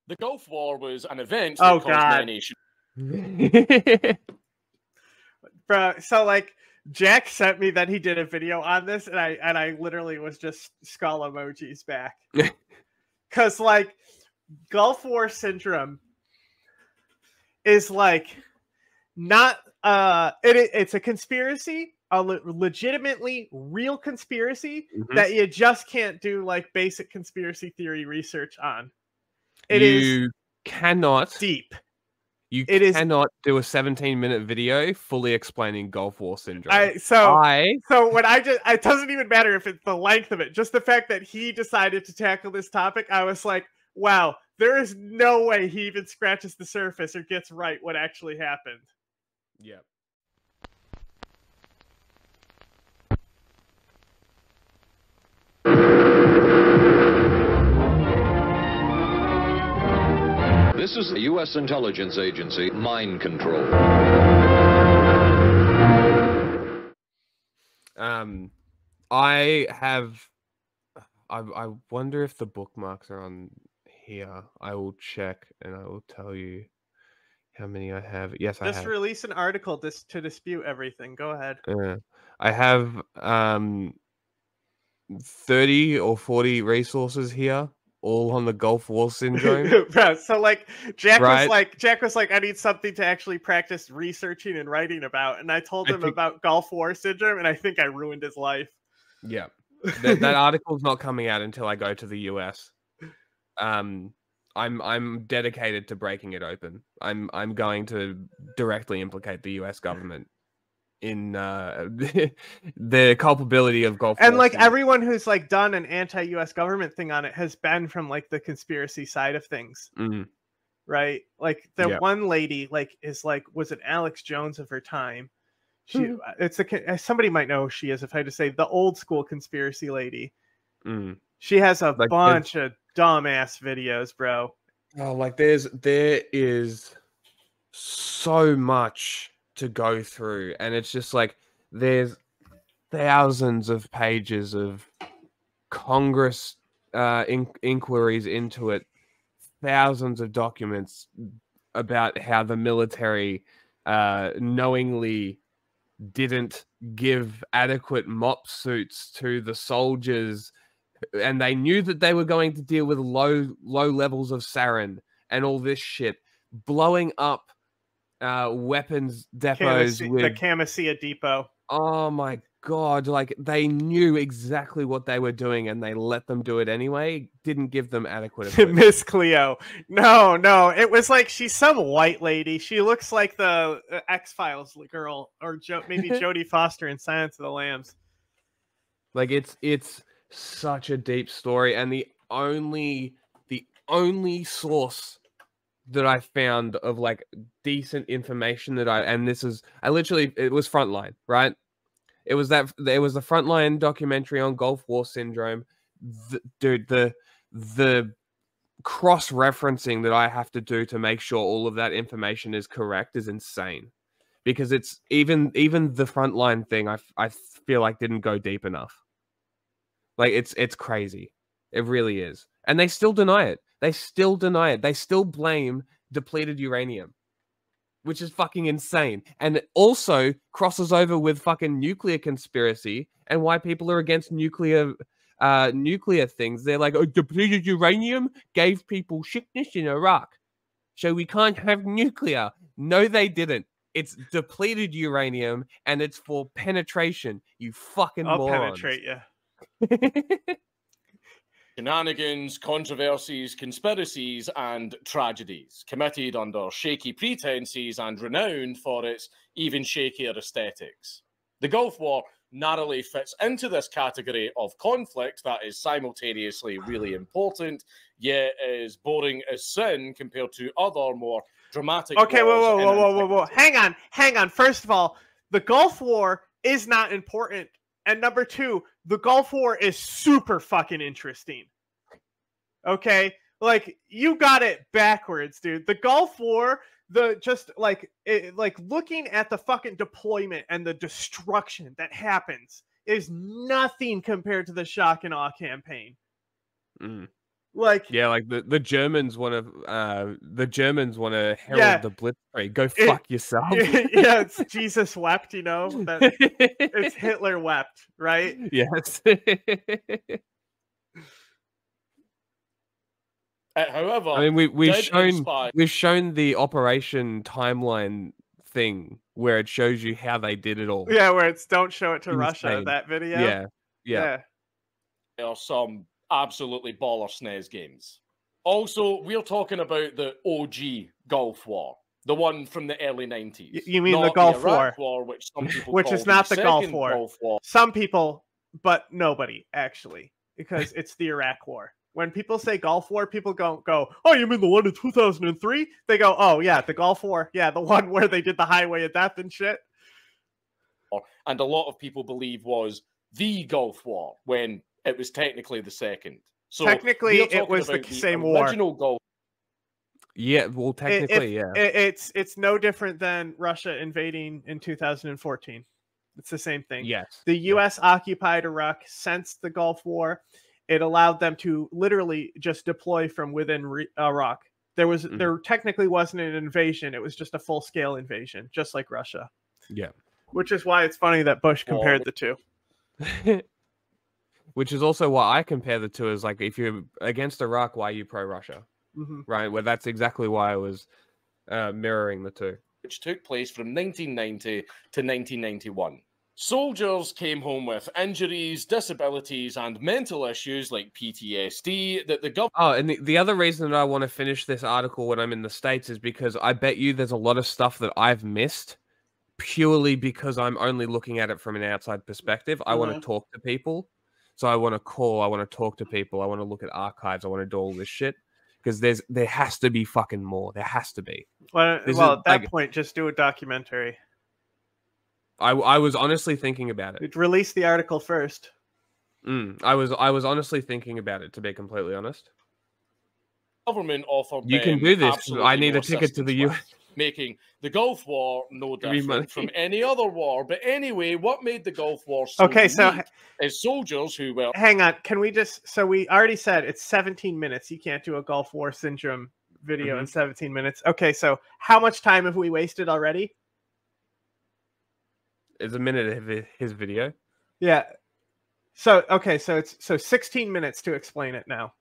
The Gulf War was an event Oh, that caused God. many Bro, so like Jack sent me that he did a video on this, and I literally was just skull emojis back. Cause like Gulf War syndrome is like not it's a conspiracy, a legitimately real conspiracy that you just can't do like basic conspiracy theory research on. It is cannot deep. You It cannot do a 17-minute video fully explaining Gulf War syndrome. So when it doesn't even matter if it's the length of it, just the fact that he decided to tackle this topic, I was like, wow, there is no way he even scratches the surface or gets right what actually happened. Yeah. This is the U.S. intelligence agency, mind control. I wonder if the bookmarks are on here. I will check and I will tell you how many I have. Yes, I have. Just release an article to dispute everything. Go ahead. I have 30 or 40 resources here, all on the Gulf War syndrome. Bro, so like Jack was like, I need something to actually practice researching and writing about, and I told him about Gulf War syndrome, and I think I ruined his life. Yeah, that article's not coming out until I go to the US. I'm dedicated to breaking it open. I'm going to directly implicate the US government in the culpability of Gulf War. And like everyone who's like done an anti-US government thing on it has been from like the conspiracy side of things. Right? Like the one lady like is like, was it Alex Jones of her time? It's somebody might know who she is if I had to say the old school conspiracy lady. She has a bunch of dumbass videos, bro. Oh, like there is so much to go through, and it's just like there's thousands of pages of Congress inquiries into it, thousands of documents about how the military knowingly didn't give adequate mop suits to the soldiers, and they knew that they were going to deal with low levels of sarin and all this shit, blowing up weapons depots with the Camisea Depot. Oh my god, like they knew exactly what they were doing and they let them do it anyway. Didn't give them adequate Miss Cleo. No, it was like she's some white lady. She looks like the X-Files girl, or maybe Jodie Foster in Silence of the Lambs. Like it's such a deep story, and the only source that I found of like decent information that it was Frontline, right? It was the Frontline documentary on Gulf War syndrome. The cross-referencing that I have to do to make sure all of that information is correct is insane, because it's even the Frontline thing I feel like didn't go deep enough. Like it's crazy. It really is. And they still deny it. They still blame depleted uranium, which is fucking insane. And it also crosses over with fucking nuclear conspiracy and why people are against nuclear things. They're like, oh, depleted uranium gave people sickness in Iraq, so we can't have nuclear. No, they didn't. It's depleted uranium, and it's for penetration. You fucking I'll morons. penetrate you. Shenanigans, controversies, conspiracies, and tragedies, committed under shaky pretenses and renowned for its even shakier aesthetics. The Gulf War narrowly fits into this category of conflict that is simultaneously really important, yet is boring as sin compared to other more dramatic Okay, wars. whoa. Hang on. First of all, the Gulf War is not important. And number two, the Gulf War is super fucking interesting. Okay? Like, you got it backwards, dude. The Gulf War, looking at the fucking deployment and the destruction that happens is nothing compared to the shock and awe campaign. Like, Yeah, like the Germans want to herald Yeah. the Blitzkrieg. Go fuck yourself. yeah, it's Jesus wept, you know? That it's Hitler wept, right? Yes. However, I mean, did inspire we've shown the operation timeline thing where it shows you how they did it all. Yeah, where it's don't show it to Russia, Insane. that video. Yeah. some absolutely baller SNES games. Also, we're talking about the OG Gulf War, the one from the early 90s. You mean the not Gulf Iraq War, which some people which call is not the Gulf second War. Gulf War. Some people, but nobody actually, because it's the Iraq War. When people say Gulf War, people go, oh, you mean the one in 2003? They go, oh yeah, the Gulf War, yeah, the one where they did the Highway of Death and shit. And a lot of people believe was the Gulf War when it was technically the second. So technically, it was the same original war. Gulf. Yeah, well, technically, It's no different than Russia invading in 2014. It's the same thing. Yes. The U.S. occupied Iraq since the Gulf War. It allowed them to literally just deploy from within Iraq. There technically wasn't an invasion. It was just a full-scale invasion, just like Russia. Yeah. Which is why it's funny that Bush compared the two. Which is also why I compare the two as like, if you're against Iraq, why are you pro-Russia? Mm-hmm. Right? Well, that's exactly why I was mirroring the two. Which took place from 1990 to 1991. Soldiers came home with injuries, disabilities, and mental issues like PTSD that the government... Oh, and the other reason that I want to finish this article when I'm in the States is because I bet you there's a lot of stuff that I've missed purely because I'm only looking at it from an outside perspective. I want to talk to people. So I want to call, I want to talk to people, I want to look at archives, I want to do all this shit. Because there has to be fucking more. There has to be. Well, at that point, just do a documentary. I was honestly thinking about it. Release the article first. I was honestly thinking about it, to be completely honest. Government offered you can do this. I need a ticket to the US. Making the Gulf War no different from any other war. But anyway, what made the Gulf War so unique is soldiers who were... Hang on, can we just... So we already said it's 17 minutes. You can't do a Gulf War syndrome video in 17 minutes. Okay, so how much time have we wasted already? It's a minute of his video. Yeah. So, okay, so it's 16 minutes to explain it now.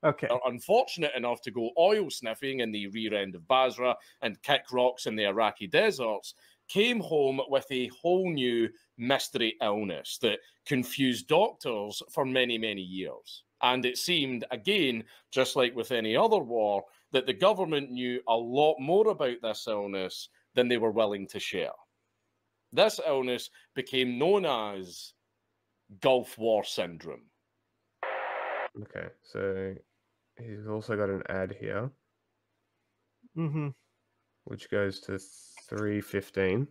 Okay. Are unfortunate enough to go oil sniffing in the rear end of Basra and kick rocks in the Iraqi deserts, came home with a whole new mystery illness that confused doctors for many, many years. And it seemed, again, just like with any other war, that the government knew a lot more about this illness than they were willing to share. This illness became known as Gulf War Syndrome. Okay, so he's also got an ad here, which goes to 3:15.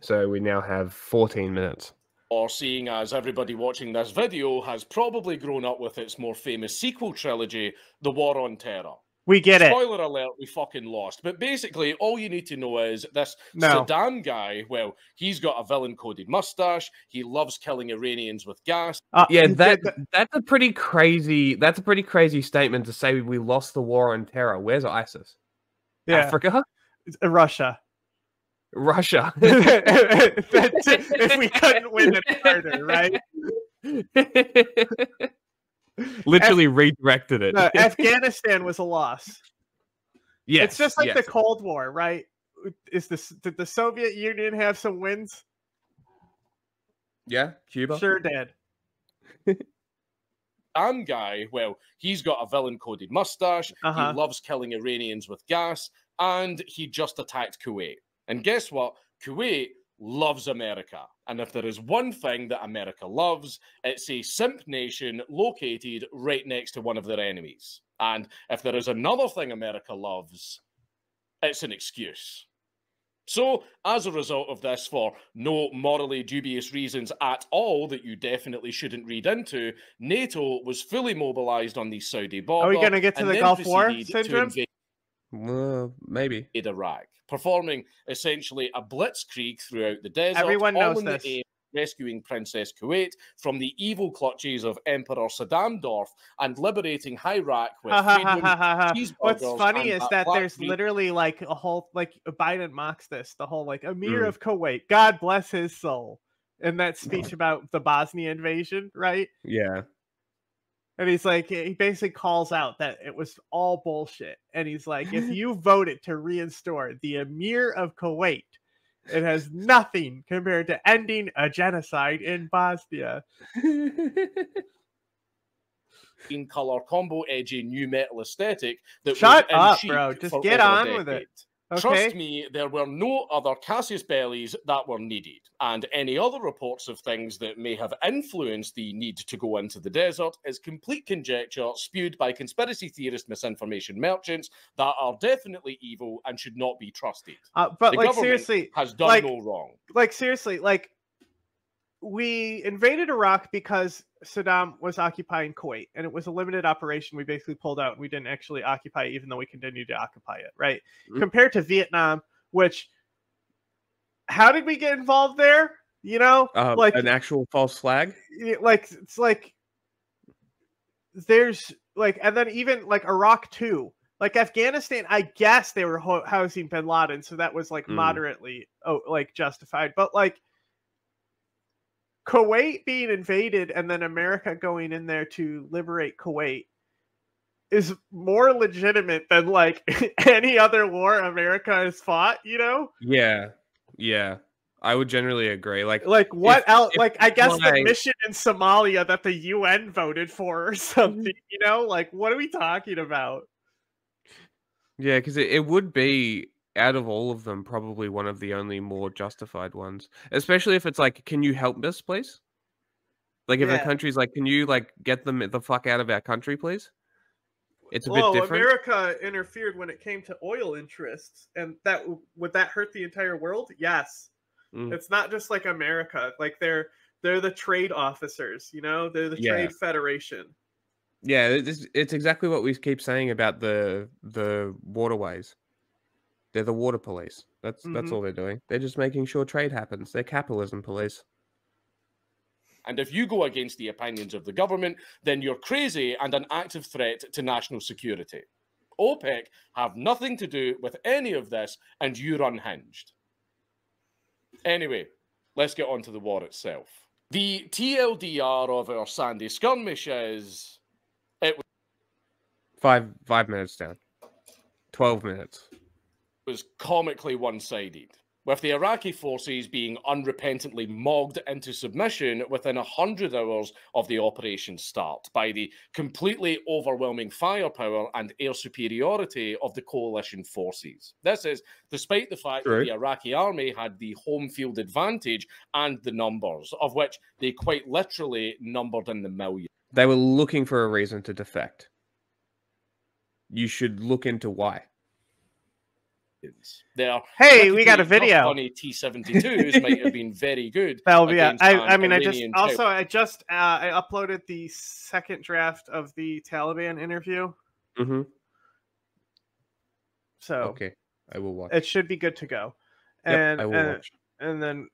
So we now have 14 minutes. Or seeing as everybody watching this video has probably grown up with its more famous sequel trilogy, The War on Terror. We get it. Spoiler alert, we fucking lost. But basically, all you need to know is this Saddam guy, well, he's got a villain-coded mustache. He loves killing Iranians with gas. Yeah, that's a pretty crazy statement to say we lost the war on terror. Where's ISIS? Yeah. Africa? Russia. Russia. If we couldn't win it harder, right? Literally redirected it. No, Afghanistan was a loss. Yeah, it's just like the Cold War, right? Did the Soviet Union have some wins? Yeah, Cuba sure did. Guy, well, he's got a villain-coded mustache. He loves killing Iranians with gas, and he just attacked Kuwait. And guess what? Kuwait loves America. And if there is one thing that America loves, it's a simp nation located right next to one of their enemies. And if there is another thing America loves, it's an excuse. So, as a result of this, for no morally dubious reasons at all that you definitely shouldn't read into, NATO was fully mobilized on the Saudi border. Are we going to get to the Gulf War syndrome? Maybe. Iraq, performing essentially a blitzkrieg throughout the desert. Everyone knows this. rescuing Princess Kuwait from the evil clutches of Emperor Saddam Dorf and liberating Iraq with freedom, cheeseburgers. What's funny and is that black there's meat. literally like a whole, like Biden mocks this, the whole like Emir Mm. of Kuwait, God bless his soul, in that speech about the Bosnia invasion, right? Yeah. And he's like, he basically calls out that it was all bullshit. And he's like, if you voted to reinstore the Emir of Kuwait, it has nothing compared to ending a genocide in Bosnia. In color combo edgy new metal aesthetic that Shut was in up, chic bro. Just for get over on a with it. decade. Okay. Trust me, there were no other Cassius bellies that were needed, and any other reports of things that may have influenced the need to go into the desert is complete conjecture spewed by conspiracy theorist misinformation merchants that are definitely evil and should not be trusted. But The like government seriously, has done like, no wrong. like seriously, like we invaded Iraq because Saddam was occupying Kuwait, and it was a limited operation. We basically pulled out, and we didn't actually occupy it, even though we continued to occupy it, right? Mhm. Compared to Vietnam, which, how did we get involved there? You know, like an actual false flag. like it's like there's like, and then even like Iraq too. Like Afghanistan, I guess they were housing Bin Laden, so that was like moderately like justified. But like Kuwait being invaded and then America going in there to liberate Kuwait is more legitimate than like any other war America has fought, you know? Yeah, I would generally agree. Like What else? if Like, I guess the my- mission in Somalia that the UN voted for or something, you know? Like, what are we talking about? Yeah, because it would be, out of all of them, probably one of the only more justified ones. Especially if it's like, can you help this, please? Like, if the Yeah. country's like, can you like get them the fuck out of our country, please? It's a bit Well, different. America interfered when it came to oil interests, and that would that hurt the entire world? Yes. Mm. It's not just like America. Like they're the trade officers, you know? They're the Yeah. trade federation. Yeah, it's exactly what we keep saying about the waterways. They're the water police. That's all they're doing. They're just making sure trade happens. They're capitalism police. And if you go against the opinions of the government, then you're crazy and an active threat to national security. OPEC have nothing to do with any of this, and you're unhinged. Anyway, let's get on to the war itself. The TLDR of our Sandy skirmish is... It 5 minutes down. 12 minutes. was comically one-sided, with the Iraqi forces being unrepentantly mogged into submission within 100 hours of the operation's start by the completely overwhelming firepower and air superiority of the coalition forces. This is despite the fact that the Iraqi army had the home field advantage and the numbers, of which they quite literally numbered in the millions. They were looking for a reason to defect. You should look into why. Hey, we got a video. Funny T-72s might have been very good. That'll be. I Iranian I uploaded the second draft of the Taliban interview. Mm-hmm. So okay, I will watch. It should be good to go. And I will watch. And then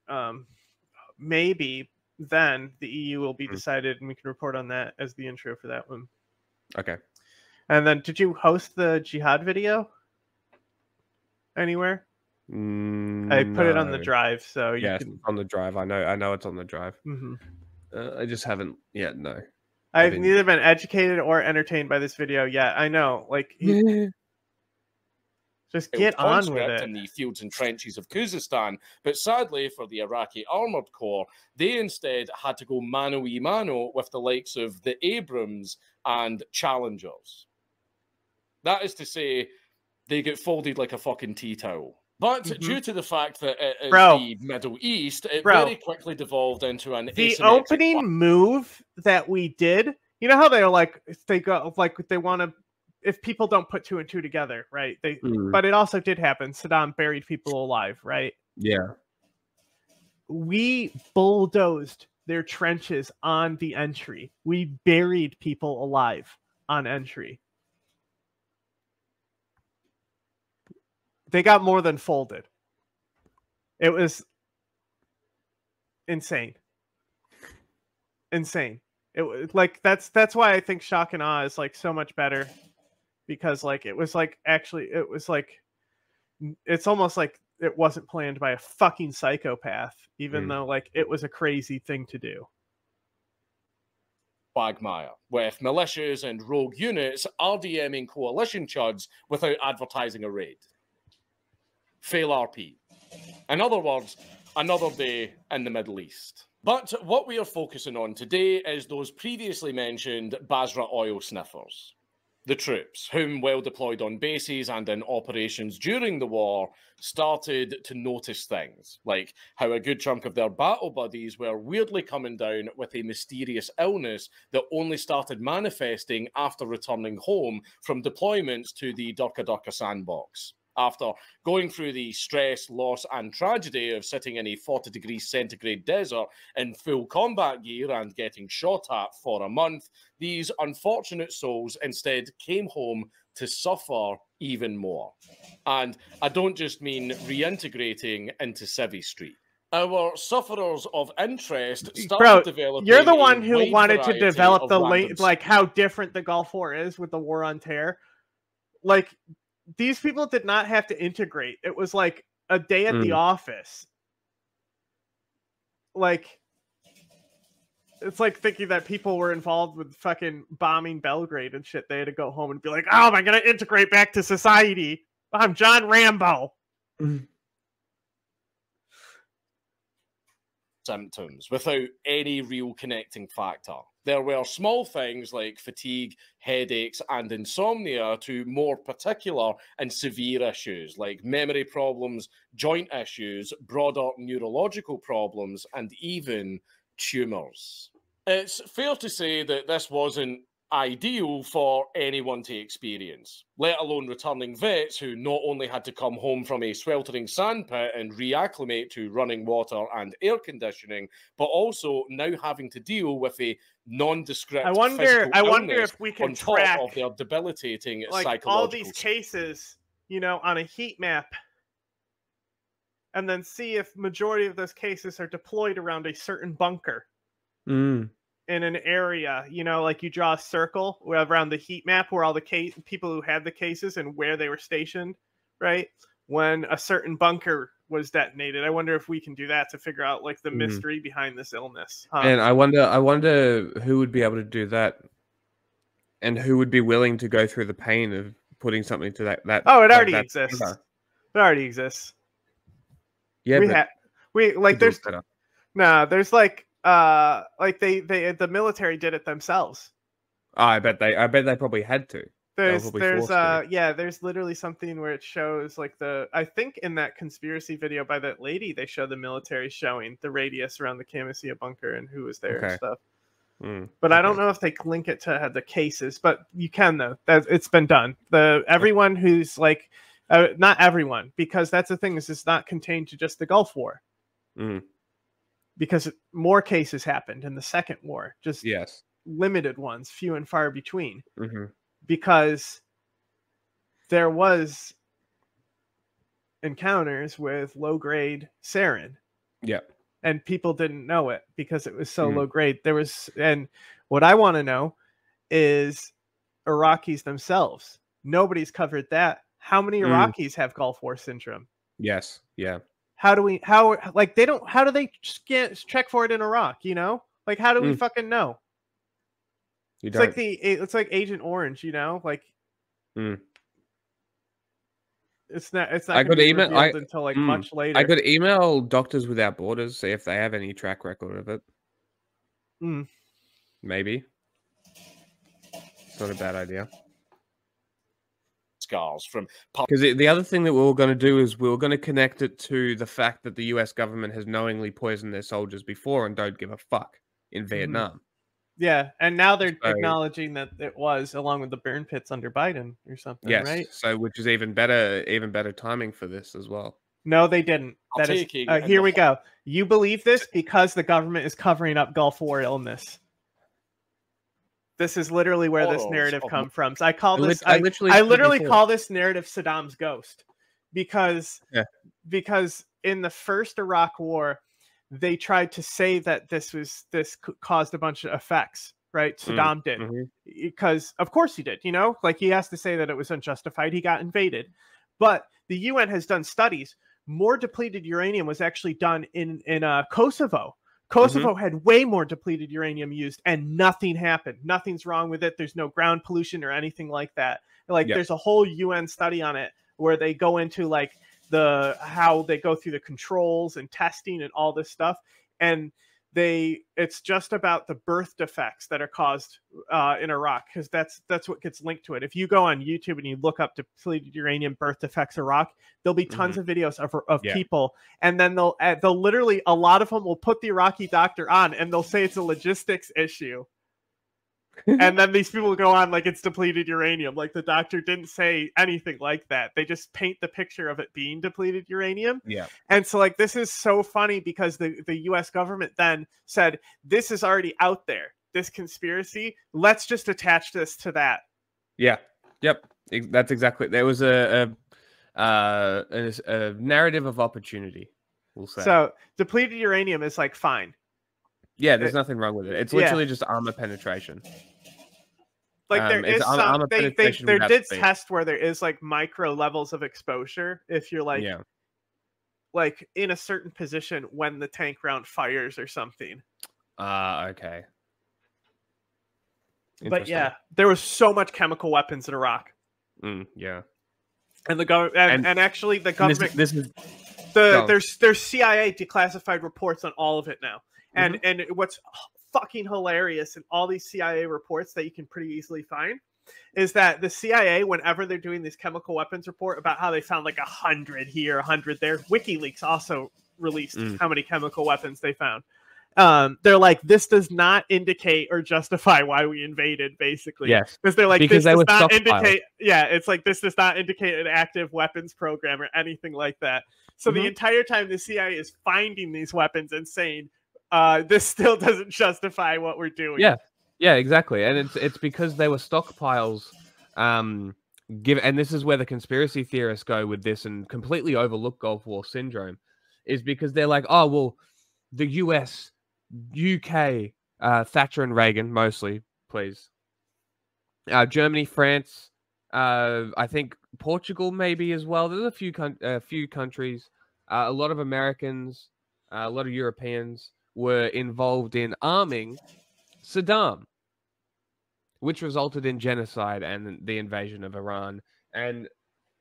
maybe then the EU will be decided, and we can report on that as the intro for that one. Okay. And then, did you host the jihad video anywhere? I put it on the drive, so you can... on the drive. I know it's on the drive. Mm-hmm. I just haven't yet. No, I've neither been educated or entertained by this video yet. I know, like, just get on with it. In the fields and trenches of Khuzestan, but sadly for the Iraqi armored corps, they instead had to go mano a mano with the likes of the Abrams and Challengers. That is to say, they get folded like a fucking tea towel. But due to the fact that it is the Middle East, it very quickly devolved into an the opening move that we did. You know how they're like, they go like they want to, if people don't put two and two together, right? But it also did happen. Saddam buried people alive, right? Yeah. We bulldozed their trenches on the entry. We buried people alive on entry. They got more than folded. It was insane. insane. It like that's why I think Shock and Awe is like so much better, because like it was like actually it was like it's almost like it wasn't planned by a fucking psychopath, even though like it was a crazy thing to do. Quagmire, with militias and rogue units RDMing coalition chuds without advertising a raid. Fail RP. In other words, another day in the Middle East. But what we are focusing on today is those previously mentioned Basra oil sniffers. The troops, whom well deployed on bases and in operations during the war, started to notice things, like how a good chunk of their battle buddies were weirdly coming down with a mysterious illness that only started manifesting after returning home from deployments to the Durka Durka sandbox. After going through the stress, loss, and tragedy of sitting in a 40 degrees centigrade desert in full combat gear and getting shot at for a month, these unfortunate souls instead came home to suffer even more. And I don't just mean reintegrating into Civvy Street. Our sufferers of interest started developing. You're the one who wanted to develop the like how different the Gulf War is with the War on Terror. Like, these people did not have to integrate. It was like a day at the office. Like, it's like thinking that people were involved with fucking bombing Belgrade and shit. They had to go home and be like, oh, am I going to integrate back to society? I'm John Rambo. Symptoms without any real connecting factor. There were small things like fatigue, headaches, and insomnia to more particular and severe issues like memory problems, joint issues, broader neurological problems, and even tumours. It's fair to say that this wasn't ideal for anyone to experience, let alone returning vets who not only had to come home from a sweltering sandpit and reacclimate to running water and air conditioning, but also now having to deal with a nondescript physical illness if we can on track top of their debilitating like psychological all these cases, you know, on a heat map, and then see if majority of those cases are deployed around a certain bunker. In an area, you know, like you draw a circle around the heat map where all the people who had the cases and where they were stationed, right? When a certain bunker was detonated. I wonder if we can do that to figure out like the mystery behind this illness. And I wonder who would be able to do that, and who would be willing to go through the pain of putting something to that. Oh, it already exists. It already exists. Yeah, there's the military did it themselves. Oh, I bet they probably had to. There's literally something where it shows like I think in that conspiracy video by that lady, they show the military showing the radius around the Camisea bunker and who was there and stuff. But I don't know if they link it to the cases, but you can though. It's been done. Everyone who's like, not everyone, because that's the thing, is it's not contained to just the Gulf War. Because more cases happened in the Second War, just limited ones, few and far between, because there was encounters with low-grade sarin. And people didn't know it because it was so low grade. And what I want to know is Iraqis themselves. Nobody's covered that. How many Iraqis have Gulf War syndrome? Yes. Yeah. How do they check for it in Iraq? You know, like, how do we fucking know? It's like Agent Orange, you know, like it's not going to be revealed until like much later. I could email Doctors Without Borders, see if they have any track record of it. Maybe. It's not a bad idea. Scars from, because the other thing that we were going to do is we were going to connect it to the fact that the US government has knowingly poisoned their soldiers before and don't give a fuck in Vietnam. Yeah, and now they're acknowledging that it was, along with the burn pits under Biden or something, right? So which is even better timing for this as well. No, they didn't. Here we go. You believe this because the government is covering up Gulf War illness. This is literally where this narrative comes from. So I call this. I literally call this narrative Saddam's ghost, because in the first Iraq War, they tried to say that this caused a bunch of effects, right? Saddam did, because of course he did, like he has to say that it was unjustified. He got invaded, but the UN has done studies. More depleted uranium was actually done in Kosovo. Kosovo had way more depleted uranium used, and nothing happened. Nothing's wrong with it. There's no ground pollution or anything like that. Like there's a whole UN study on it where they go into like how they go through the controls and testing and all this stuff, and it's just about the birth defects that are caused in Iraq, because that's what gets linked to it. If you go on YouTube and you look up depleted uranium birth defects Iraq, there'll be tons of videos of people, and then they'll literally, a lot of them will put the Iraqi doctor on and they'll say it's a logistics issue. And then these people go on like it's depleted uranium. Like the doctor didn't say anything like that. They just paint the picture of it being depleted uranium. Yeah. And so like this is so funny because the US government then said, this is already out there, this conspiracy. Let's just attach this to that. Yeah. Yep. That's exactly. There was a narrative of opportunity, we'll say. So depleted uranium is like fine. Yeah, there's nothing wrong with it. It's literally just armor penetration. Like there is some, they did test where there is like micro levels of exposure if you're like, like in a certain position when the tank round fires or something. Okay. But yeah, there was so much chemical weapons in Iraq. Yeah. And the government, and actually the government, there's CIA declassified reports on all of it now. And what's fucking hilarious in all these CIA reports that you can pretty easily find is that the CIA, whenever they're doing this chemical weapons report about how they found like 100 here, 100 there, WikiLeaks also released how many chemical weapons they found. They're like, this does not indicate or justify why we invaded, basically. Yes. Because they're like, because this does not indicate. Yeah, it's like, this does not indicate an active weapons program or anything like that. So the entire time the CIA is finding these weapons and saying, this still doesn't justify what we're doing. Yeah, exactly. And it's because they were stockpiles. And this is where the conspiracy theorists go with this and completely overlook Gulf War syndrome, is because they're like, oh well, the US, UK, Thatcher and Reagan mostly, please. Germany, France, I think Portugal maybe as well. There's a few countries, a lot of Americans, a lot of Europeans were involved in arming Saddam, which resulted in genocide and the invasion of Iran and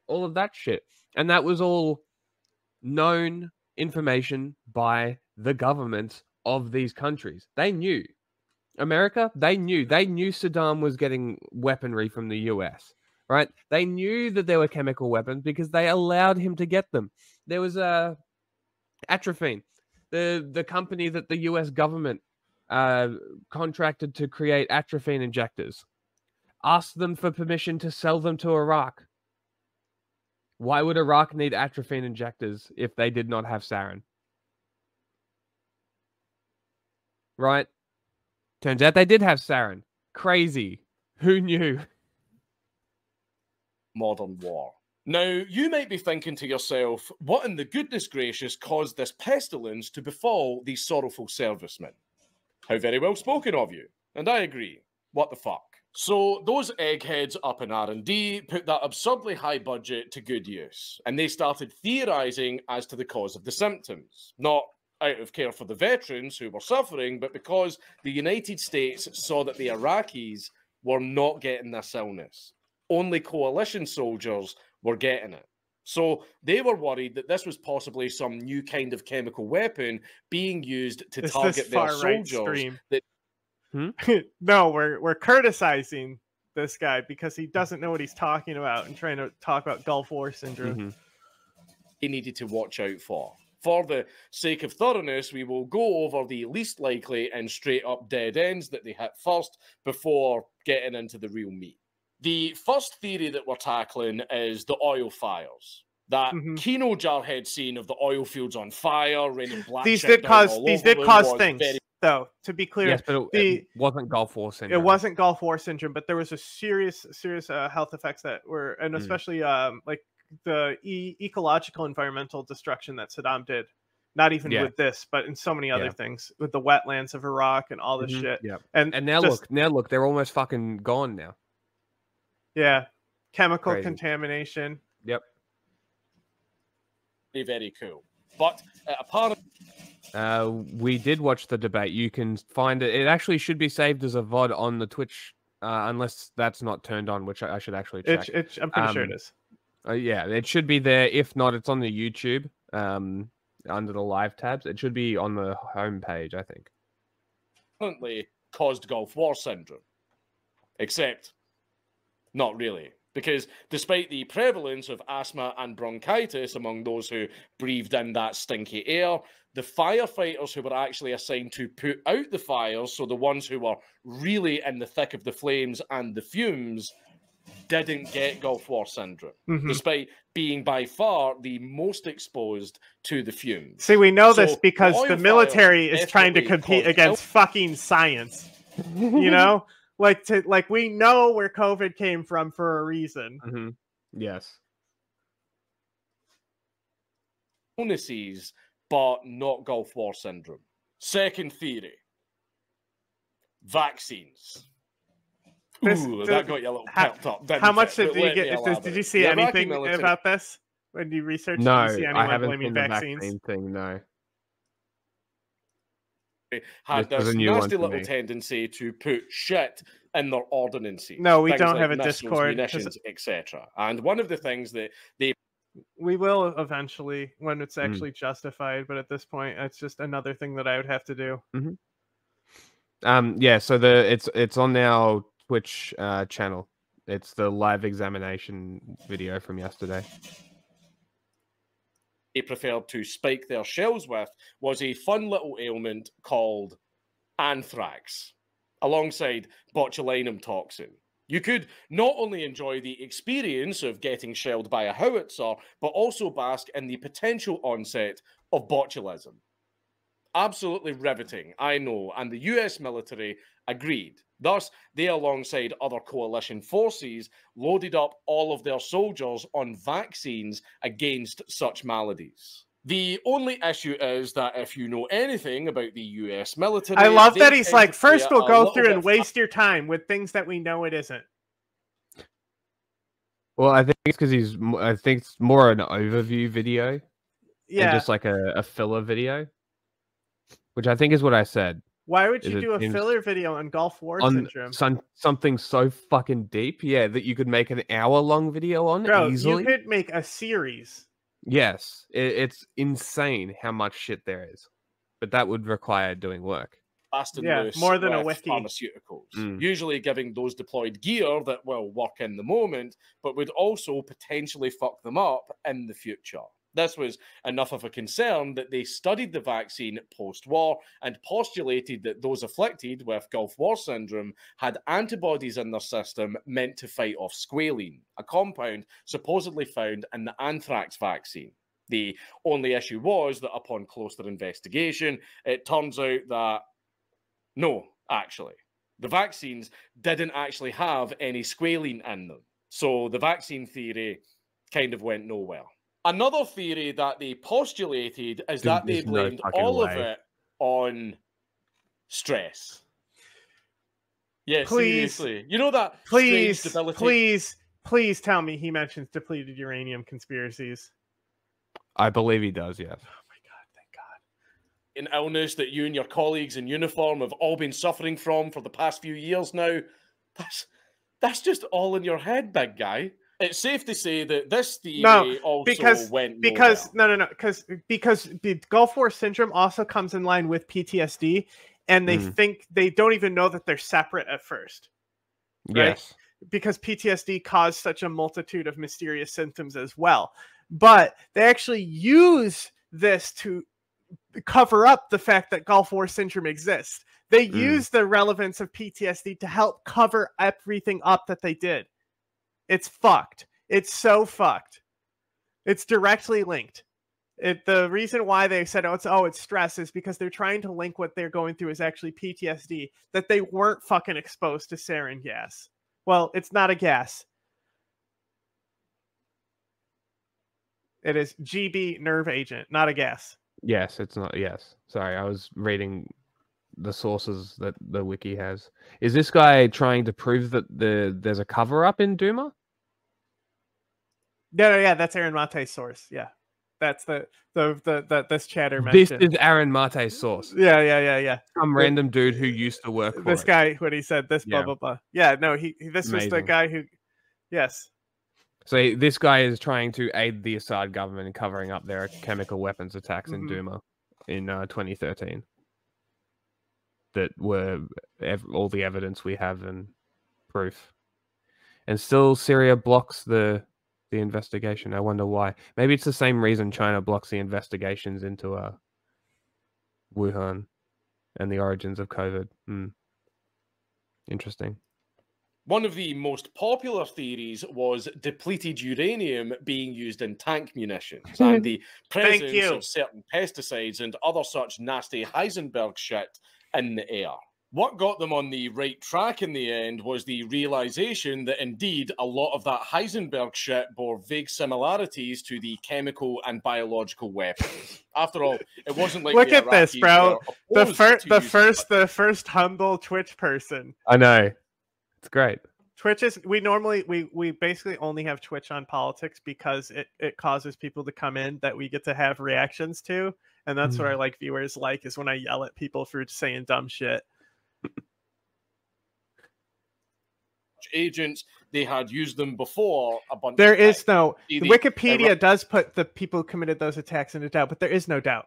all of that shit. And that was all known information by the governments of these countries. They knew. America, they knew Saddam was getting weaponry from the US, right? They knew that there were chemical weapons because they allowed him to get them. There was Atropine, the company that the US government contracted to create atropine injectors, asked them for permission to sell them to Iraq. Why would Iraq need atropine injectors if they did not have sarin? Right? Turns out they did have sarin. Crazy. Who knew? Modern war. Now, you might be thinking to yourself, what in the goodness gracious caused this pestilence to befall these sorrowful servicemen? How very well spoken of you. And I agree. What the fuck? So those eggheads up in R&D put that absurdly high budget to good use, and they started theorizing as to the cause of the symptoms. Not out of care for the veterans who were suffering, but because the United States saw that the Iraqis were not getting this illness. Only coalition soldiers were getting it. So they were worried that this was possibly some new kind of chemical weapon being used to target their soldiers. No, we're criticizing this guy because he doesn't know what he's talking about and trying to talk about Gulf War syndrome. He needed to watch out for. For the sake of thoroughness, we will go over the least likely and straight up dead ends that they hit first before getting into the real meat. The first theory that we're tackling is the oil fires. That Kino Jarhead scene of the oil fields on fire, raining black these did cause things, though, to be clear. Yes, but it wasn't Gulf War syndrome. It wasn't Gulf War syndrome, but there was a serious health effects that were, and especially like the ecological environmental destruction that Saddam did Not even Yeah. with this, but in so many other Yeah. things, with the wetlands of Iraq and all this shit. Yeah. And now just, look, they're almost fucking gone now. yeah, chemical Crazy. contamination. Yep. Very cool. But apparently, we did watch the debate. You can find it. It actually should be saved as a VOD on the Twitch, unless that's not turned on, which I should actually check. I'm pretty sure it is. Yeah, it should be there. If not, it's on the YouTube, under the live tabs. It should be on the home page, I think. apparently caused Gulf War syndrome. Except, not really. Because despite the prevalence of asthma and bronchitis among those who breathed in that stinky air, the firefighters who were actually assigned to put out the fires, so the ones who were really in the thick of the flames and the fumes, didn't get Gulf War syndrome, despite being by far the most exposed to the fumes. See, we know So this because the oil military fires is trying to definitely compete caused against fucking science. You know? Like we know where COVID came from for a reason. Yes. illnesses, but not Gulf War syndrome. Second theory, vaccines. That got you a little pepped up. How much did you get? Did you see anything about this when you researched? No, did you see I haven't blaming seen the vaccines? vaccine thing. No. Had This was this a new one nasty for little me. tendency to put shit in their ordinances. No, we Things don't like have a missiles, Discord, 'cause- munitions, etc. And one of the things that they We will eventually when it's actually justified, but at this point, it's just another thing that I would have to do. Yeah, so it's on our Twitch channel. It's the live examination video from yesterday. preferred to spike their shells with was a fun little ailment called anthrax, alongside botulinum toxin. You could not only enjoy the experience of getting shelled by a howitzer, but also bask in the potential onset of botulism. Absolutely riveting, I know, and the US military agreed. Thus, they, alongside other coalition forces, loaded up all of their soldiers on vaccines against such maladies. The only issue is that if you know anything about the US military... I love that they he's tend like, to first play we'll a go little through and bit waste your time with things that we know it isn't. Well, I think it's because I think it's more an overview video, Yeah. and just like a filler video, which I think is what I said. Why would Is you it do a seems- filler video on Gulf War On syndrome? something so fucking deep, yeah, that you could make an hour-long video on Bro, easily. you could make a series. Yes, it's insane how much shit there is, but that would require doing work. fast and Yeah, loose more than a with wiki. pharmaceuticals, usually giving those deployed gear that will work in the moment, but would also potentially fuck them up in the future. This was enough of a concern that they studied the vaccine post-war and postulated that those afflicted with Gulf War syndrome had antibodies in their system meant to fight off squalene, a compound supposedly found in the anthrax vaccine. The only issue was that upon closer investigation, it turns out that no, actually, the vaccines didn't actually have any squalene in them. So the vaccine theory kind of went nowhere. Another theory that they postulated is that they there's no blamed fucking all of way. it on stress. Yeah, Please. seriously. You know that Please, strange debilitating... please tell me he mentions depleted uranium conspiracies. I believe he does, yes. an illness that you and your colleagues in uniform have all been suffering from for the past few years now. That's just all in your head, big guy. It's safe to say that this theory went nowhere. Because the Gulf War syndrome also comes in line with PTSD, and they think they don't even know that they're separate at first. Right? Yes. Because PTSD caused such a multitude of mysterious symptoms as well. But they actually use this to cover up the fact that Gulf War syndrome exists. They use the relevance of PTSD to help cover everything up that they did. It's fucked. It's so fucked. It's directly linked. The reason why they said, it's stress is because they're trying to link what they're going through is actually PTSD, that they weren't fucking exposed to sarin gas. Well, it's not a gas. It is GB nerve agent, not a gas. Yes, it's not. Yes, sorry, I was reading the sources that the wiki has. Is this guy trying to prove that there's a cover up in Duma? No, yeah, that's Aaron Mate's source. Yeah, that's the this chatter This mentioned. is Aaron Mate's source. Yeah. Some random dude who used to work for This it. guy, when he said this, blah Yeah. blah blah. Yeah, no, this was the Amazing. guy who, yes. So this guy is trying to aid the Assad government in covering up their chemical weapons attacks in Duma in 2013. That were all the evidence we have and proof. And still Syria blocks the investigation. I wonder why. Maybe it's the same reason China blocks the investigations into Wuhan and the origins of COVID. Interesting. One of the most popular theories was depleted uranium being used in tank munitions and the presence of certain pesticides and other such nasty Heisenberg shit in the air. What got them on the right track in the end was the realization that indeed a lot of that Heisenberg shit bore vague similarities to the chemical and biological weapons. After all, it wasn't like look the at this, bro. The first humble Twitch person. I know. It's great. Twitch is we basically only have Twitch on politics because it causes people to come in that we get to have reactions to, and that's what our viewers like, is when I yell at people for saying dumb shit. Agents, they had used them before a bunch there of is times. no Wikipedia does put the people who committed those attacks into doubt, but there is no doubt.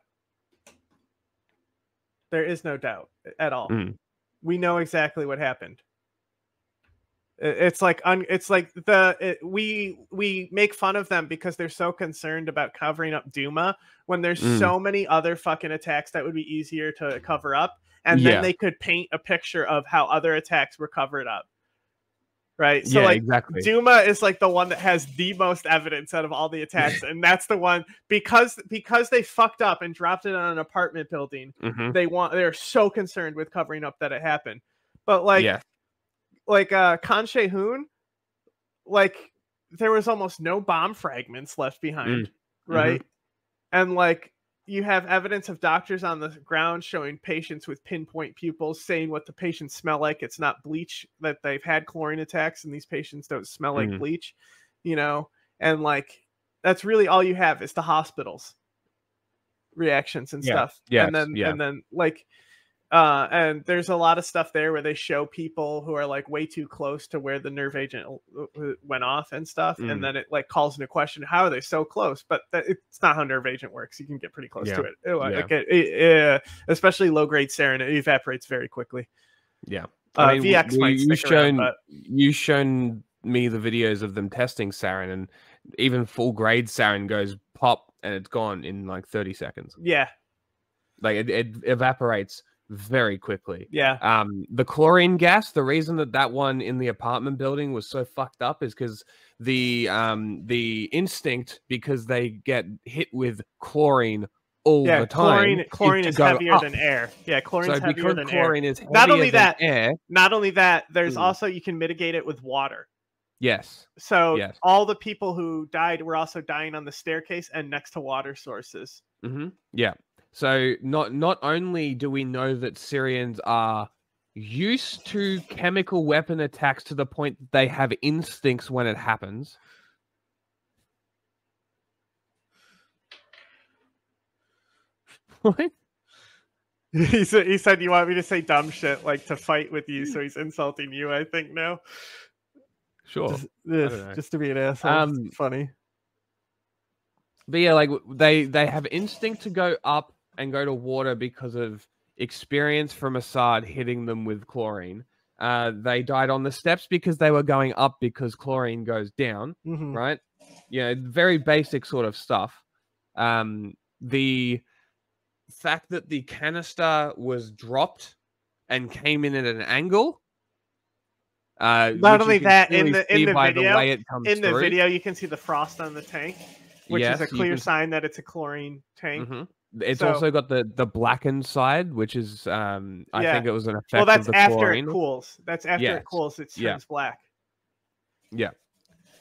There is no doubt at all. We know exactly what happened. It's like we make fun of them because they're so concerned about covering up Duma when there's so many other fucking attacks that would be easier to cover up, and then they could paint a picture of how other attacks were covered up. Right. So exactly. Duma is like the one that has the most evidence out of all the attacks. And that's the one because they fucked up and dropped it on an apartment building. They're so concerned with covering up that it happened. But Khan Sheikhoun, there was almost no bomb fragments left behind. Right. And you have evidence of doctors on the ground showing patients with pinpoint pupils saying what the patients smell like. It's not bleach, that they've had chlorine attacks and these patients don't smell like bleach, and that's really all you have is the hospitals reactions and stuff. And then and there's a lot of stuff there where they show people who are way too close to where the nerve agent went off and stuff, and then it calls into question, how are they so close? But it's not how nerve agent works. You can get pretty close to it. Especially low grade sarin, it evaporates very quickly. I mean, VX might stick around, but you've shown me the videos of them testing sarin, and even full grade sarin goes pop and it's gone in 30 seconds. It evaporates very quickly. The chlorine gas, the reason that one in the apartment building was so fucked up is because the instinct, because they get hit with chlorine all the time. Chlorine is heavier than air. Chlorine's heavier than air. Not only that, there's also, you can mitigate it with water. All the people who died were also dying on the staircase and next to water sources. So not only do we know that Syrians are used to chemical weapon attacks to the point that they have instincts when it happens. What? He said you want me to say dumb shit to fight with you, so he's insulting you, I think now. Sure. Just to be an asshole. It's funny. But they have instinct to go up and go to water because of experience from Assad hitting them with chlorine. They died on the steps because they were going up because chlorine goes down, right? Very basic sort of stuff. The fact that the canister was dropped and came in at an angle. Not only that, in the video, you can see the frost on the tank, which is a clear sign that it's a chlorine tank. It's also got the blackened side, which is I think it was an effect. Well, that's of the after chlorine. it cools. That's after it cools. It turns black.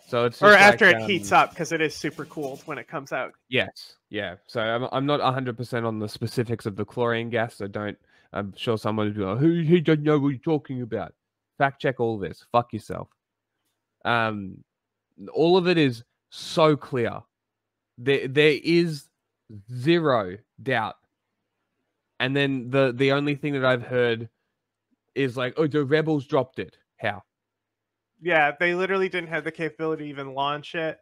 So it's or just after like, it heats up, because it is super cooled when it comes out. Yes, yeah. So I'm not 100% on the specifics of the chlorine gas. So don't. I'm sure someone will be like, he doesn't know what you're talking about. Fact check all this. Fuck yourself. All of it is so clear. There is zero doubt. And then the only thing that I've heard is like, oh, the rebels dropped it. How? Yeah, they literally didn't have the capability to even launch it.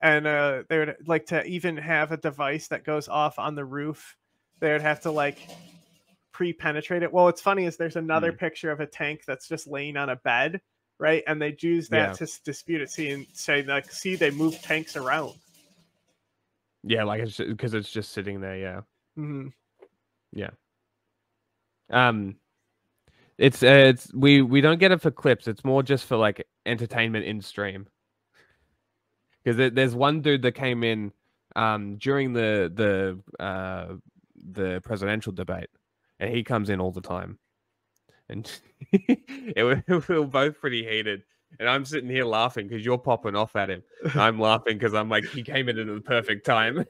And they would like to even have a device that goes off on the roof. They would have to like pre-penetrate it. Well, what's funny is there's another picture of a tank that's just laying on a bed, right? And they use that to dispute it, and say like, see, they move tanks around. Yeah, like it's because it's just sitting there. Yeah. Mm-hmm. Yeah. It's we don't get it for clips. It's more just for like entertainment in stream. Because there's one dude that came in during the presidential debate, and he comes in all the time, and we were both pretty heated. And I'm sitting here laughing because you're popping off at him. And I'm laughing because I'm like, he came in at the perfect time.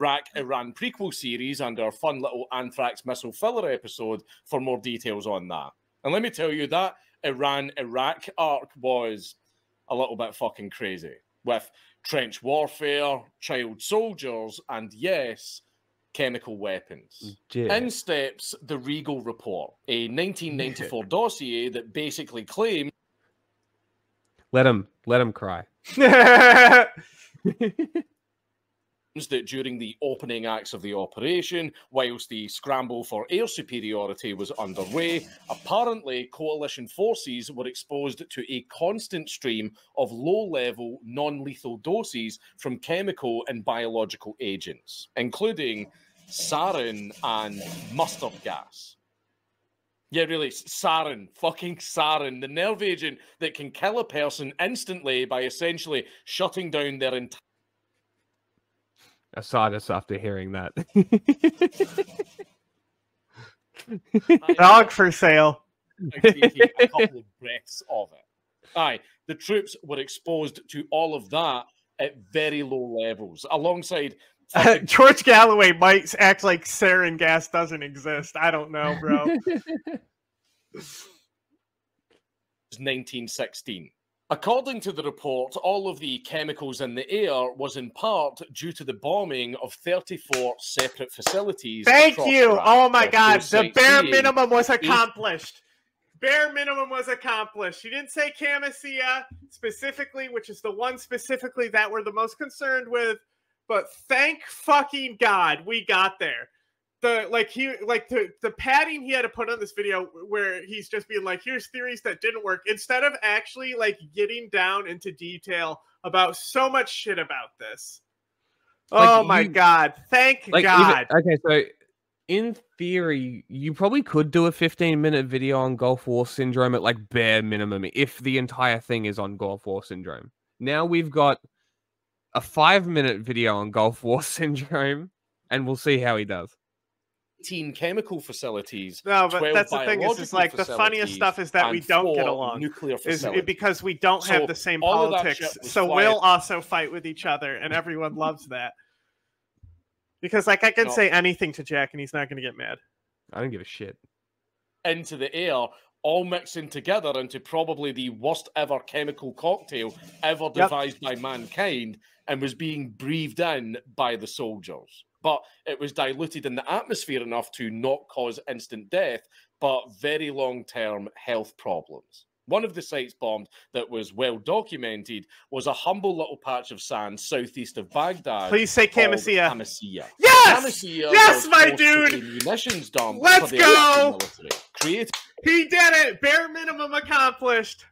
Iraq-Iran prequel series and our fun little Anthrax missile filler episode for more details on that. And let me tell you, that Iran-Iraq arc was a little bit fucking crazy, with trench warfare, child soldiers, and yes, chemical weapons. Yeah. In steps the Regal Report, a 1994 dossier that basically claimed... Let him cry. that during the opening acts of the operation, whilst the scramble for air superiority was underway, apparently coalition forces were exposed to a constant stream of low-level, non-lethal doses from chemical and biological agents, including sarin and mustard gas. Yeah, really, sarin, fucking sarin, the nerve agent that can kill a person instantly by essentially shutting down their entire... I saw this after hearing that. Dog for sale. Taking a couple of breaths of it. Aye, the troops were exposed to all of that at very low levels, alongside... George Galloway might act like sarin gas doesn't exist. I don't know, bro. 1916. According to the report, all of the chemicals in the air was in part due to the bombing of 34 separate facilities. Thank you. Iraq. Oh my God. The bare minimum was accomplished. Bare minimum was accomplished. You didn't say Camisea specifically, which is the one specifically that we're the most concerned with, but thank fucking God we got there. The padding he had to put on this video where he's just being like, here's theories that didn't work, instead of actually like getting down into detail about so much shit about this. Like, oh my God. Thank God. Okay, so in theory, you probably could do a 15-minute video on Gulf War Syndrome at like bare minimum if the entire thing is on Gulf War Syndrome. Now we've got a 5-minute video on Gulf War Syndrome, and we'll see how he does. 18 chemical facilities. No, but that's the thing is like the funniest stuff is that we don't get along. Nuclear is because we don't have the same politics. So we'll also fight with each other, and everyone loves that. Because like I can say anything to Jack, and he's not going to get mad. I don't give a shit. Into the air, all mixing together into probably the worst ever chemical cocktail ever devised by mankind, and was being breathed in by the soldiers. But it was diluted in the atmosphere enough to not cause instant death, but very long-term health problems. One of the sites bombed that was well documented was a humble little patch of sand southeast of Baghdad. Please say Camisea. Camisea. Yes! Camisea, yes, my dude! Munitions dump. Let's go! Created. He did it! Bare minimum accomplished.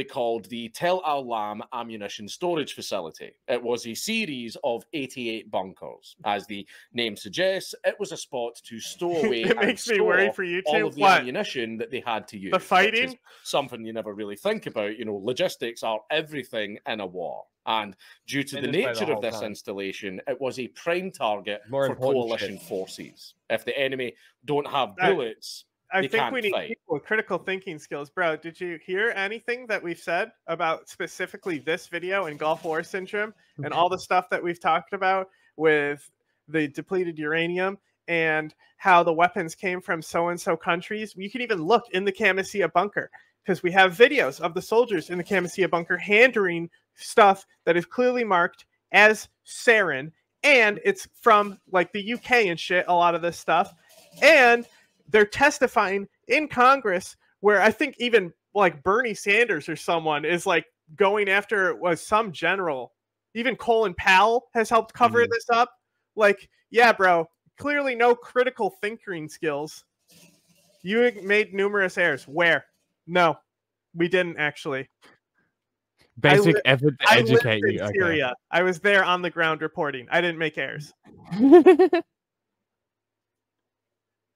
Called the Tel Al-Lam Ammunition Storage Facility. It was a series of 88 bunkers. As the name suggests, it was a spot to store away it makes me worry for you too. all of the ammunition that they had to use. The fighting? Something you never really think about. You know, logistics are everything in a war. And due to the nature of this installation, it was a prime target for coalition forces. If the enemy don't have bullets, I think we need people with critical thinking skills. Bro, did you hear anything that we've said about specifically this video and Gulf War syndrome and all the stuff that we've talked about with the depleted uranium and how the weapons came from so-and-so countries? You can even look in the Camisea bunker because we have videos of the soldiers in the Camisea bunker handling stuff that is clearly marked as sarin, and it's from like the UK and shit, a lot of this stuff. And they're testifying in Congress where I think even like Bernie Sanders or someone is like going after some general. Even Colin Powell has helped cover this up. Like, yeah, bro, clearly no critical thinking skills. You made numerous errors. Where? No, we didn't actually. Basic effort to educate you. Syria. Okay. I was there on the ground reporting. I didn't make errors.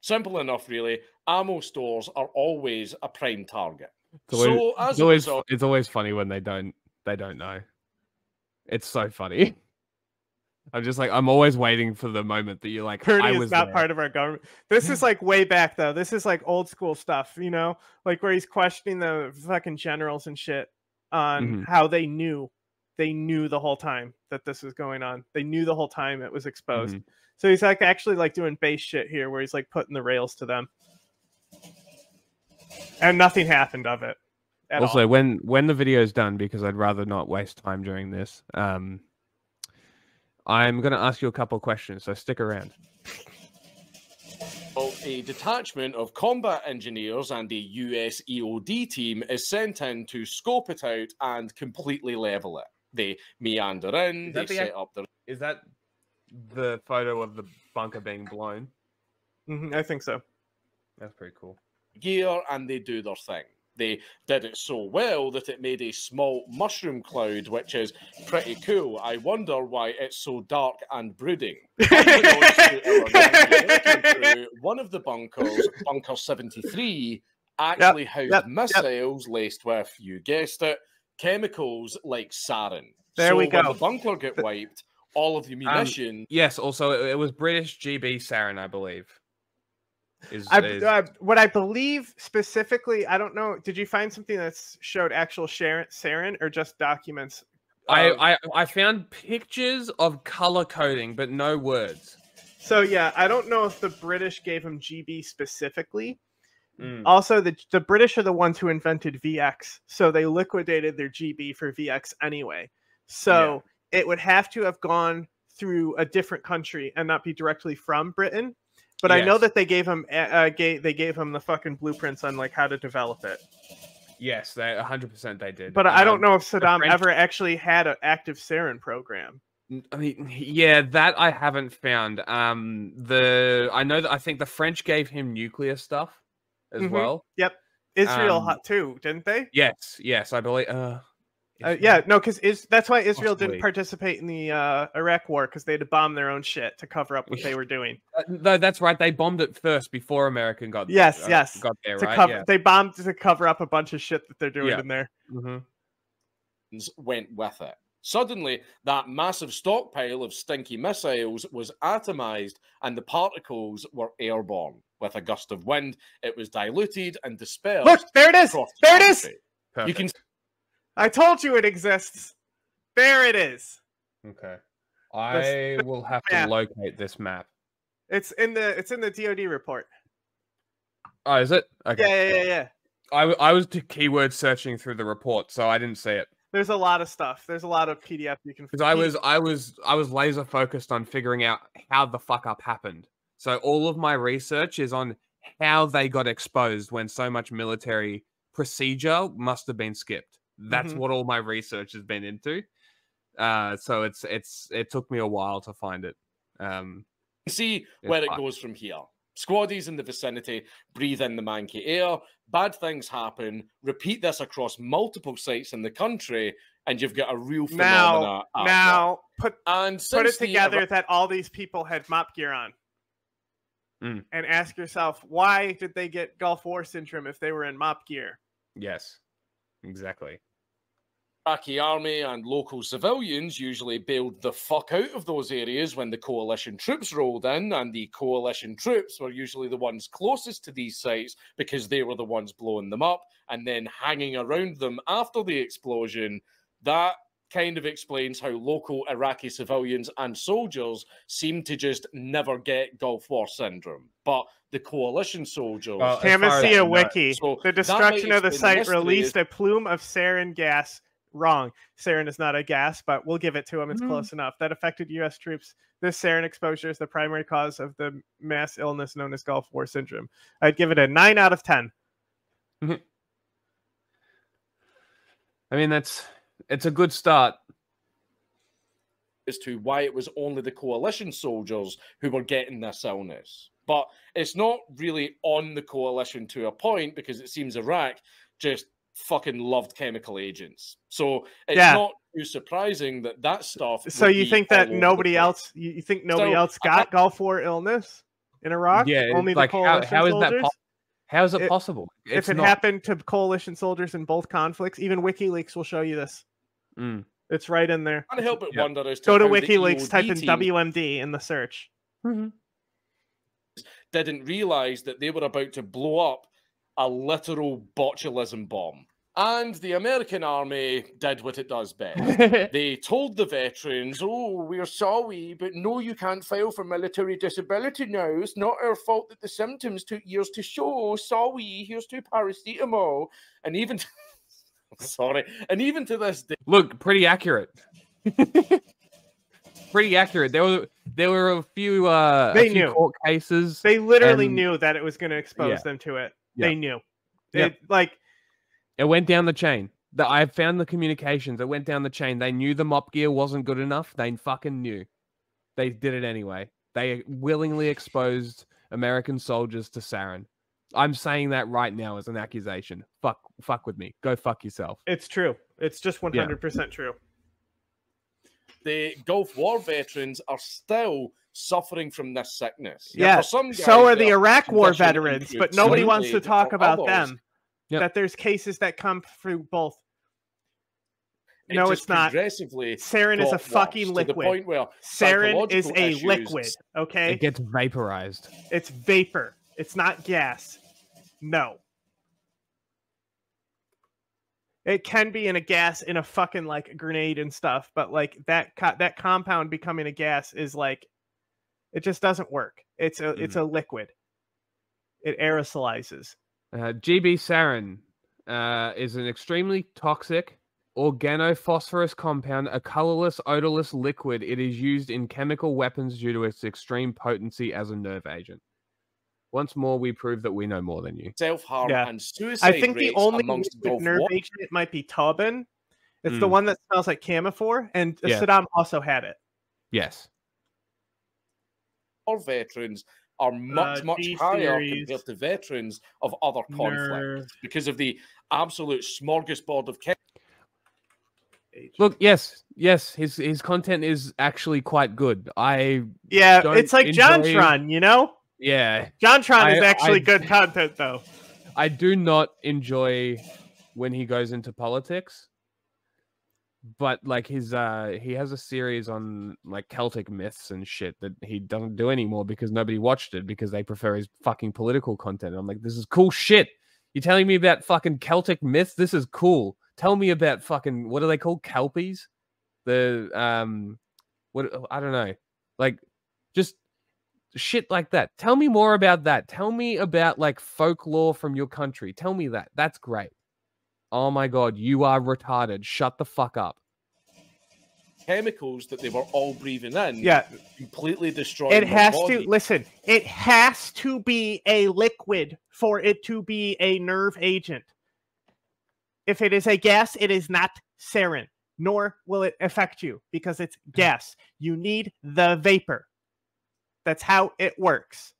Simple enough, really. Ammo stores are always a prime target. It's always funny when they don't know. It's so funny. I'm just like, I'm always waiting for the moment that you're like, Bernie is not part of our government. This is like way back though. This is like old school stuff, you know, like where he's questioning the fucking generals and shit on how they knew the whole time that this was going on. They knew the whole time it was exposed. So he's like actually like doing base shit here where he's like putting the rails to them. And nothing happened of it. Also, when the video is done, because I'd rather not waste time during this, I'm going to ask you a couple questions, so stick around. Well, a detachment of combat engineers and a US EOD team is sent in to scope it out and completely level it. They meander in, they set up their... Is that the photo of the bunker being blown? I think so. That's pretty cool. Gear, and they do their thing. They did it so well that it made a small mushroom cloud, which is pretty cool. I wonder why it's so dark and brooding. One of the bunkers, Bunker 73, actually housed missiles laced with, you guessed it, chemicals like sarin. There we go. When the bunker got wiped, all of the munitions... yes, also, it was British GB sarin, I believe. What I believe specifically, I don't know. Did you find something that showed actual sarin or just documents? I found pictures of color coding, but no words. So yeah, I don't know if the British gave him GB specifically. Also, the British are the ones who invented VX, so they liquidated their GB for VX anyway. So it would have to have gone through a different country and not be directly from Britain. But I know that they gave him the fucking blueprints on like how to develop it. Yes, 100% they did. But I don't know if Saddam ever actually had an active sarin program. I mean, yeah, that I haven't found. I think the French gave him nuclear stuff as well. Yep, Israel too, didn't they? Yes, I believe. Because that's why Israel didn't participate in the Iraq war, because they had to bomb their own shit to cover up what they were doing. No, that's right. They bombed it first before American got got there, right? They bombed to cover up a bunch of shit that they're doing in there. Went with it. Suddenly, that massive stockpile of stinky missiles was atomized, and the particles were airborne. With a gust of wind, it was diluted and dispersed. Look, there it is. There it is. Perfect. You can. I told you it exists. There it is. Okay. I will have to locate this map. It's in the DoD report. Oh, is it? Okay. Yeah. I was keyword searching through the report, so I didn't see it. There's a lot of stuff. There's a lot of PDF you can. Because I was laser focused on figuring out how the fuck up happened. So all of my research is on how they got exposed when so much military procedure must have been skipped. That's what all my research has been into. So it took me a while to find it. See where it goes from here. Squaddies in the vicinity breathe in the manky air. Bad things happen. Repeat this across multiple sites in the country, and you've got a real phenomena. Now put it together that all these people had mop gear on. And ask yourself, why did they get Gulf War syndrome if they were in mop gear? Yes, exactly. Iraqi army and local civilians usually bailed the fuck out of those areas when the coalition troops rolled in, and the coalition troops were usually the ones closest to these sites because they were the ones blowing them up and then hanging around them after the explosion. That kind of explains how local Iraqi civilians and soldiers seem to just never get Gulf War syndrome. But the coalition soldiers... Well, as far as Tamassia I know. Wiki. So The that destruction might of the explain the site mystery released a plume of sarin gas. Wrong. Sarin is not a gas, but we'll give it to him. It's close enough. That affected U.S. troops. This sarin exposure is the primary cause of the mass illness known as Gulf War syndrome. I'd give it a 9 out of 10. I mean, it's a good start. As to why it was only the coalition soldiers who were getting this illness. But it's not really on the coalition to a point, because it seems Iraq just fucking loved chemical agents. So it's not too surprising that that stuff... So you think that nobody else... you think nobody else got Gulf War illness in Iraq? Yeah, only like, the coalition how is soldiers? that how is it possible? If it happened to coalition soldiers in both conflicts, even WikiLeaks will show you this. It's right in there. I can't help but wonder as to Go to how the WikiLeaks, EOD type in team WMD in the search. didn't realize that they were about to blow up a literal botulism bomb. And the American army did what it does best. They told the veterans, oh, we're sorry, but no, you can't file for military disability now. It's not our fault that the symptoms took years to show. Sorry, here's to paracetamol. And even... Sorry. And even to this day... Look, pretty accurate. Pretty accurate. There were a few, court cases. They literally knew that it was going to expose them to it. They knew. It went down the chain. I found the communications. It went down the chain. They knew the mop gear wasn't good enough. They fucking knew. They did it anyway. They willingly exposed American soldiers to sarin. I'm saying that right now as an accusation. Fuck with me. Go fuck yourself. It's true. It's just 100% true. The Gulf War veterans are still suffering from this sickness. Yeah, for some guys, so are the Iraq War veterans, but nobody wants to talk about others, them. Yep. That there's cases that come through both. No, it's not. Sarin is a fucking liquid. Sarin is a liquid, okay? It gets vaporized. It's vapor. It's not gas. No. It can be in a gas in a fucking like grenade and stuff, but like that compound becoming a gas is like, it just doesn't work. It's a liquid. It aerosolizes. GB sarin is an extremely toxic organophosphorus compound, a colorless, odorless liquid. It is used in chemical weapons due to its extreme potency as a nerve agent. Once more, we prove that we know more than you. Self-harm and suicide I think the only nerve agent it might be Tauben. It's the one that smells like camphor, and Saddam also had it. Yes. Our veterans are much higher compared to veterans of other conflicts because of the absolute smorgasbord of... Look, yes, his content is actually quite good. It's like JonTron, you know? Yeah. JonTron is actually good content, though. I do not enjoy when he goes into politics, but like he has a series on like Celtic myths and shit that he doesn't do anymore because nobody watched it because they prefer his fucking political content. And I'm like, this is cool shit. You're telling me about fucking Celtic myths? This is cool. Tell me about fucking, what are they called? Kelpies? I don't know. Like, just shit like that. Tell me more about that. Tell me about like folklore from your country. Tell me that. That's great. Oh my God, you are retarded. Shut the fuck up. Chemicals that they were all breathing in. Completely destroying it has their body. to listen. It has to be a liquid for it to be a nerve agent. If it is a gas, it is not sarin, nor will it affect you because it's gas. You need the vapor. That's how it works.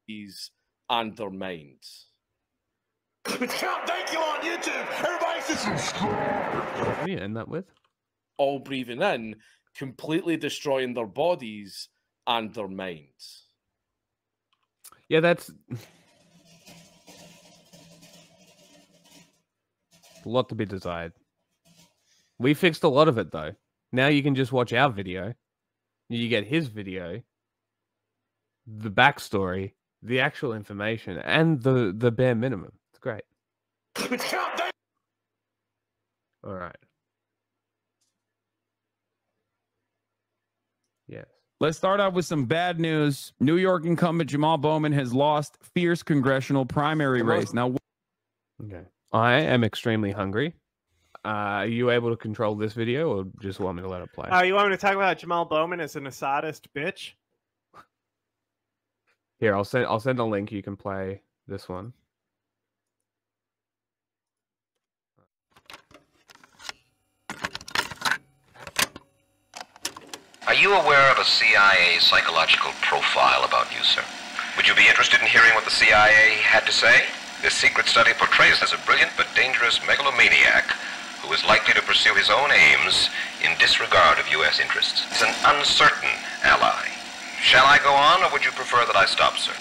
And their minds. Thank you on YouTube. Everybody just subscribe. What do you end that with? All breathing in, completely destroying their bodies and their minds. Yeah, that's... A lot to be desired. We fixed a lot of it, though. Now you can just watch our video. You get his video, the backstory, the actual information, and the bare minimum. It's great. All right. Yes. Let's start out with some bad news. New York incumbent Jamal Bowman has lost fierce congressional primary race. Now, okay. I am extremely hungry. Are you able to control this video, or just want me to let it play? Oh, you want me to talk about Jamal Bowman as an Assadist bitch? Here, I'll send a link. You can play this one. Are you aware of a CIA psychological profile about you, sir? Would you be interested in hearing what the CIA had to say? This secret study portrays as a brilliant but dangerous megalomaniac who is likely to pursue his own aims in disregard of U.S. interests. He's an uncertain ally. Shall I go on, or would you prefer that I stop, sir?